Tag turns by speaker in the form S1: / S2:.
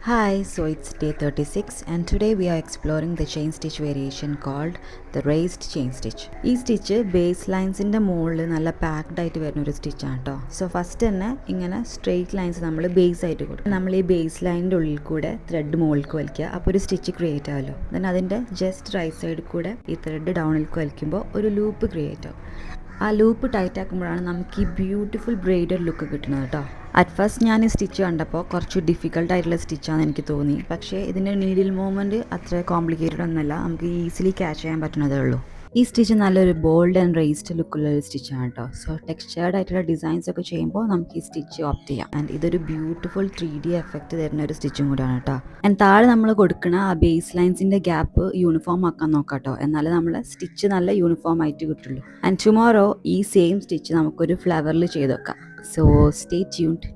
S1: Hi, so it's day 36 and today we are exploring the chain stitch variation called the raised chain stitch. ഈ stitch base ലൈൻസിൻ്റെ മുകളിൽ നല്ല packed ആയിട്ട് വരുന്ന ഒരു സ്റ്റിച്ചാണ് കേട്ടോ. സോ ഫസ്റ്റ് തന്നെ ഇങ്ങനെ സ്ട്രെയിറ്റ് ലൈൻസ് നമ്മൾ ബേസ് ആയിട്ട് കൊടുക്കും. നമ്മൾ ഈ ബേസ് ലൈനിൻ്റെ ഉള്ളിൽ കൂടെ ത്രെഡ് മുകളിലേക്ക് വലിക്കുക, അപ്പോൾ ഒരു സ്റ്റിച്ച് ക്രിയേറ്റ് ആവുമല്ലോ. ദെൻ അതിൻ്റെ ജസ്റ്റ് റൈറ്റ് സൈഡിൽ കൂടെ ഈ ത്രെഡ് ഡൗണിലേക്ക് വലിക്കുമ്പോൾ ഒരു ലൂപ്പ് ക്രിയേറ്റ് ആവും. ആ ലൂപ്പ് ടൈറ്റ് ആക്കുമ്പോഴാണ് നമുക്ക് ഈ ബ്യൂട്ടിഫുൾ ബ്രെയ്ഡഡ് ലുക്ക് കിട്ടുന്നത് കേട്ടോ. അറ്റ് ഫസ്റ്റ് ഞാൻ ഈ സ്റ്റിച്ച് കണ്ടപ്പോൾ കുറച്ച് ഡിഫിക്കൽട്ട് ആയിട്ടുള്ള സ്റ്റിച്ചാണെന്ന് എനിക്ക് തോന്നി. പക്ഷേ ഇതിൻ്റെ നീഡിൽ മൂവ്മെൻറ്റ് അത്ര കോംപ്ലിക്കേറ്റഡ് ഒന്നുമല്ല, നമുക്ക് ഈസിലി ക്യാച്ച് ചെയ്യാൻ പറ്റുന്നതേ ഉള്ളൂ. ഈ സ്റ്റിച്ച് നല്ലൊരു ബോൾഡ് ആൻഡ് റേസ്ഡ് ലുക്കുള്ള ഒരു സ്റ്റിച്ചാണ് കേട്ടോ. സോ ടെക്സ്ചേർഡ് ആയിട്ടുള്ള ഡിസൈൻസ് ഒക്കെ ചെയ്യുമ്പോൾ നമുക്ക് ഈ സ്റ്റിച്ച് ഓപ്റ്റ് ചെയ്യാം. ആൻഡ് ഇതൊരു ബ്യൂട്ടിഫുൾ 3D എഫക്റ്റ് തരുന്ന ഒരു സ്റ്റിച്ചും കൂടിയാണ് കേട്ടോ. ആൻഡ് താഴെ നമ്മൾ കൊടുക്കുന്ന ആ ബേസ് ലൈൻസിൻ്റെ ഗ്യാപ്പ് യൂണിഫോം ആക്കാൻ നോക്കാം കേട്ടോ. എന്നാലേ നമ്മളെ സ്റ്റിച്ച് നല്ല യൂണിഫോം ആയിട്ട് കിട്ടുള്ളൂ. ആൻഡ് ടുമോറോ ഈ സെയിം സ്റ്റിച്ച് നമുക്കൊരു ഫ്ലവറിൽ ചെയ്ത് വെക്കാം. So stay tuned.